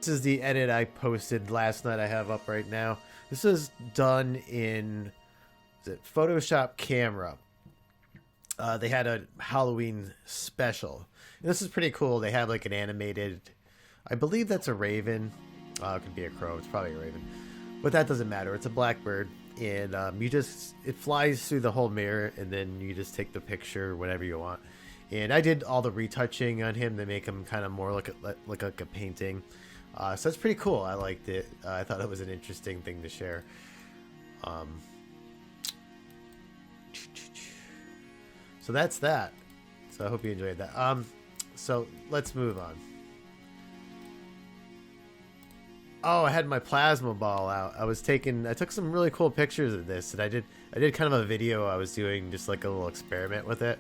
This is the edit I posted last night. I have up right now. This is done in Photoshop Camera. They had a Halloween special. And this is pretty cool. They have like an animated, I believe that's a raven. It could be a crow. It's probably a raven, but that doesn't matter. It's a blackbird, and it flies through the whole mirror, and then you just take the picture whenever you want. And I did all the retouching on him to make him kind of more like a painting. So it's pretty cool. I liked it. I thought it was an interesting thing to share. So that's that. So I hope you enjoyed that. So let's move on. Oh, I had my plasma ball out. I took some really cool pictures of this, and I did kind of a video I was doing, just like a little experiment with it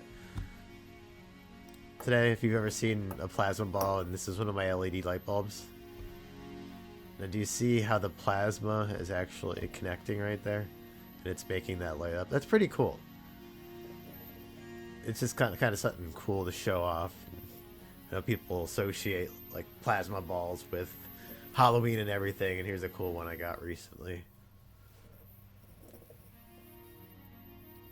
today. If you've ever seen a plasma ball, and this is one of my LED light bulbs. Now, do you see how the plasma is actually connecting right there? And it's making that light up. That's pretty cool. It's just kind of something cool to show off. You know, people associate like plasma balls with Halloween and everything, and here's a cool one I got recently.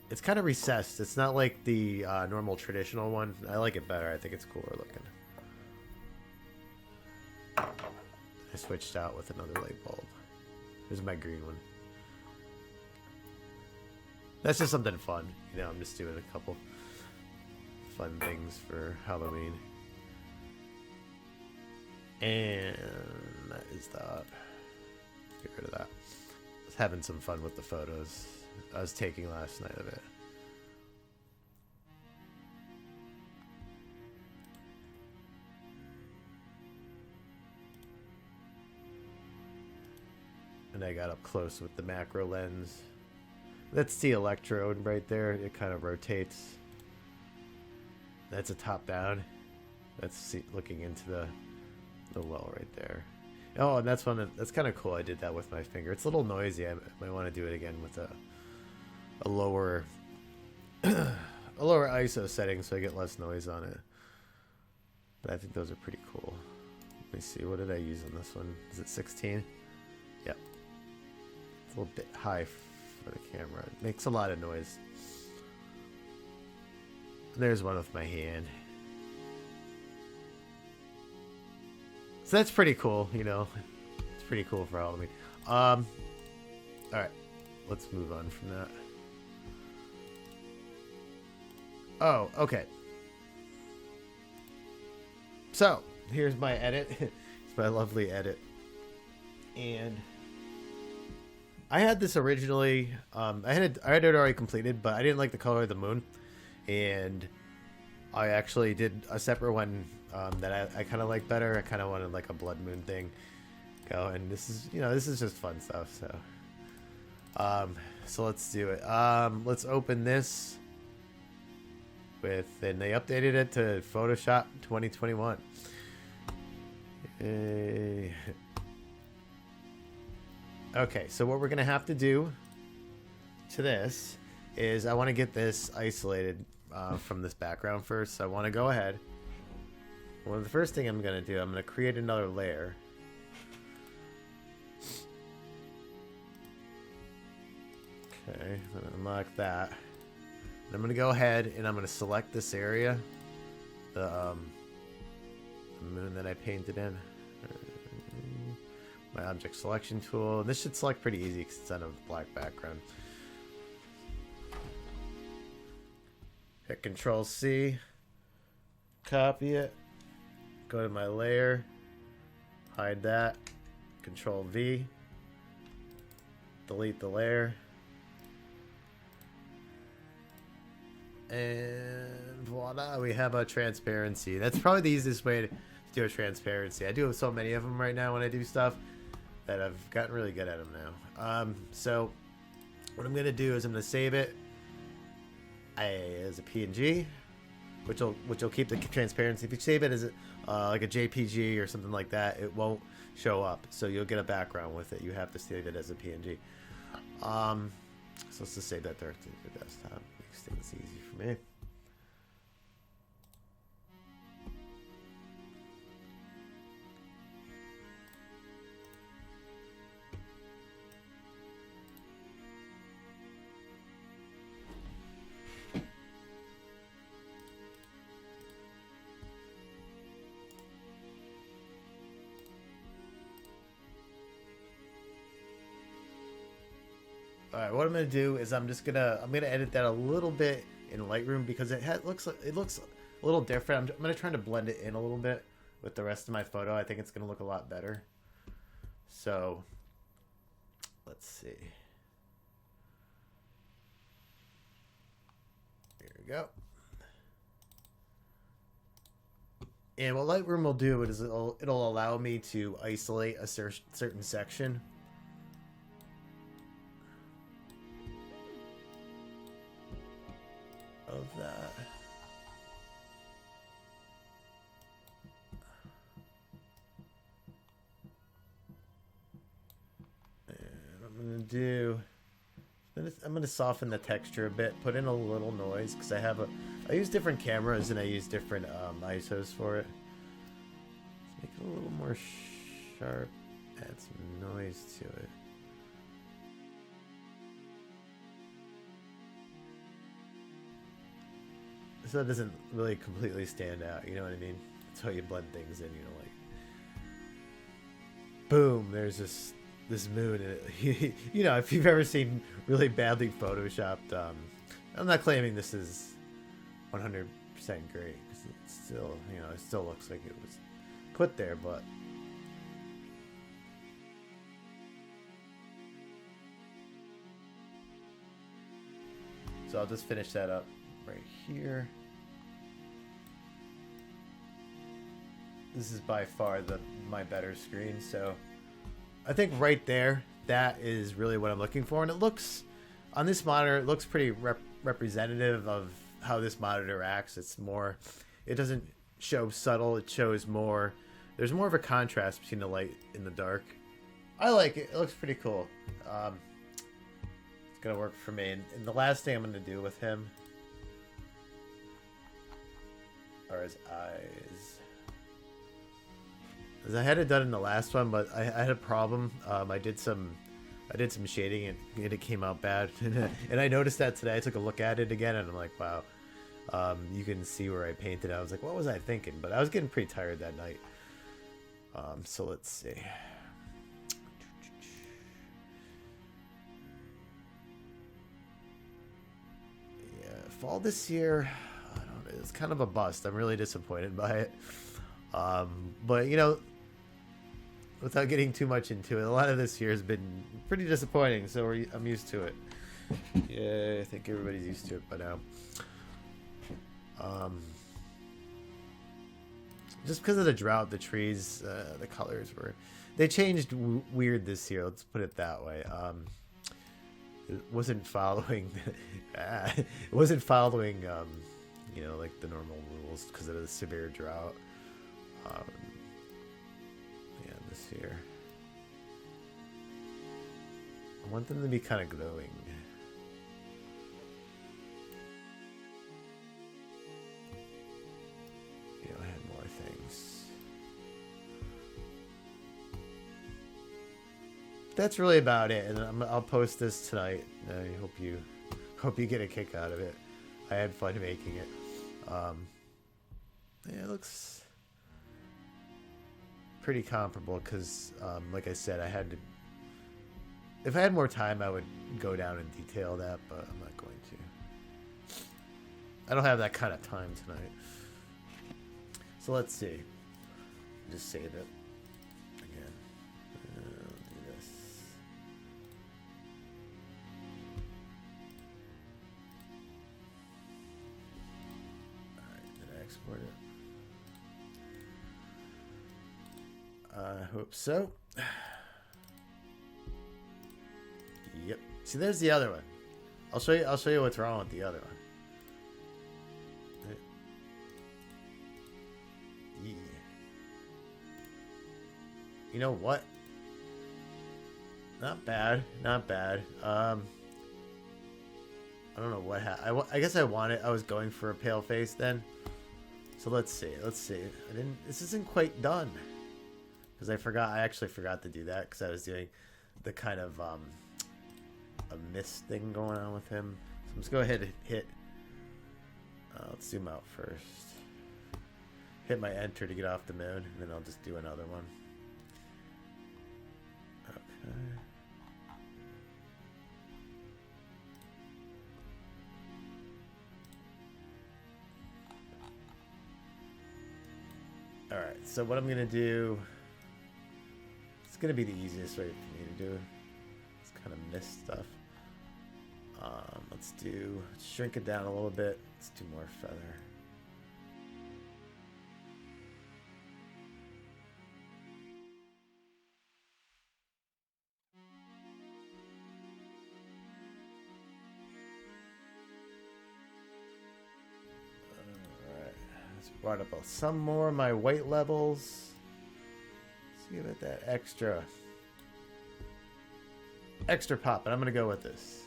It's kind of recessed. It's not like the normal traditional one. I like it better. I think it's cooler looking. I switched out with another light bulb. Here's my green one. That's just something fun. You know, I'm just doing a couple fun things for Halloween. And that is that. Let's get rid of that. I was having some fun with the photos I was taking last night of it. And I got up close with the macro lens. That's the electrode right there. It kind of rotates. That's a top down. That's looking into the well right there. Oh, and that's kind of cool. I did that with my finger. It's a little noisy. I might want to do it again with a lower a lower ISO setting so I get less noise on it. But I think those are pretty cool. Let me see. What did I use on this one? Is it 16? Yep. It's a little bit high for the camera. It makes a lot of noise. There's one with my hand. So that's pretty cool, you know. It's pretty cool for Halloween. Alright. Let's move on from that. Oh, okay. So, here's my edit. It's my lovely edit. And I had this originally, I had it already completed, but I didn't like the color of the moon. And I actually did a separate one that I kind of like better. I kind of wanted like a blood moon thing go, and this is, you know, this is just fun stuff. So let's do it. Let's open this with, and they updated it to Photoshop 2021. Okay, so what we're gonna have to do to this is I want to get this isolated from this background first. So I want to go ahead. Well, the first thing I'm going to do, I'm going to create another layer. Okay, I'm going to unlock that. And I'm going to go ahead and I'm going to select this area, the moon that I painted in. My object selection tool. This should select pretty easy because it's on a black background. Hit Control C, copy it, go to my layer, hide that, Control V, delete the layer, and voila, we have a transparency. That's probably the easiest way to do a transparency. I do so many of them right now when I do stuff that I've gotten really good at them now. So what I'm going to do is I'm going to save it as a PNG, which will keep the transparency. If you save it as like a JPG or something like that, it won't show up, so you'll get a background with it. You have to save it as a PNG. So let's just save that directly to the desktop. Makes things easy for me. Alright, what I'm gonna do is I'm gonna edit that a little bit in Lightroom because it looks a little different. I'm gonna try to blend it in a little bit with the rest of my photo. I think it's gonna look a lot better. So let's see. Here we go. And what Lightroom will do is it'll allow me to isolate a certain section. Of that. And I'm gonna soften the texture a bit, put in a little noise because I use different cameras and I use different ISOs for it. Let's make it a little more sharp, add some noise to it. So it doesn't really completely stand out, you know what I mean? That's how you blend things in, you know, like boom, there's this moon and it, you know, if you've ever seen really badly photoshopped, I'm not claiming this is 100% great because it's still, you know, it still looks like it was put there, but so I'll just finish that up right here. This is by far my better screen, so I think right there, that is really what I'm looking for, and it looks on this monitor, it looks pretty representative of how this monitor acts. It doesn't show subtle, it shows more, there's more of a contrast between the light and the dark. I like it. It looks pretty cool. It's gonna work for me. And the last thing I'm gonna do with him are his eyes. As I had it done in the last one, but I had a problem. I did some shading and it came out bad, and I noticed that today. I took a look at it again, and I'm like, wow. You can see where I painted. I was like, what was I thinking? But I was getting pretty tired that night. So let's see. Yeah, fall this year, I don't know, it's kind of a bust. I'm really disappointed by it. But you know, without getting too much into it, a lot of this year has been pretty disappointing, so I'm used to it. Yeah, I think everybody's used to it by now. Just because of the drought, the trees, the colors they changed weird this year. Let's put it that way. It wasn't following, you know, like the normal rules because of the severe drought. Yeah, this year. I want them to be kind of glowing. You know, I had more things. That's really about it, and I'll post this tonight. I hope you get a kick out of it. I had fun making it. Yeah, it looks pretty comparable because, like I said, if I had more time, I would go down and detail that, but I'm not going to. I don't have that kind of time tonight. So let's see. Just save it again. I'll do this. Alright, did I export it? I hope so. Yep. See, there's the other one. I'll show you what's wrong with the other one. Yeah. You know what? Not bad. Not bad. I don't know what happened. I guess I was going for a pale face then. So let's see. This isn't quite done. Because I actually forgot to do that because I was doing the kind of a mist thing going on with him. So let's go ahead and hit. Let's zoom out first. Hit my enter to get off the moon, and then I'll just do another one. Okay. Alright, so what I'm going to do... It's going to be the easiest way for me to do. It's kind of miss stuff. Let's shrink it down a little bit. Let's do more feather. Alright, let's brought up some more of my white levels. Let's see about that extra pop, and I'm gonna go with this.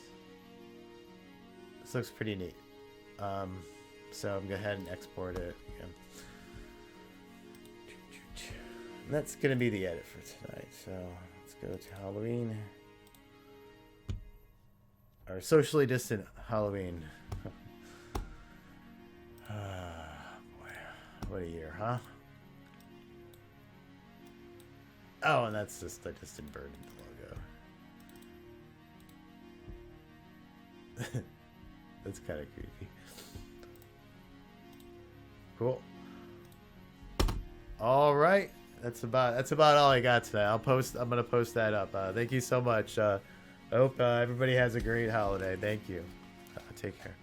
This looks pretty neat. So I'm gonna go ahead and export it. Yeah. And that's gonna be the edit for tonight. So let's go to Halloween. Or socially distant Halloween. Boy, what a year, huh? Oh, and that's I just inverted the logo. That's kind of creepy. Cool. All right, that's about all I got today. I'm gonna post that up. Thank you so much. I hope everybody has a great holiday. Thank you. Take care.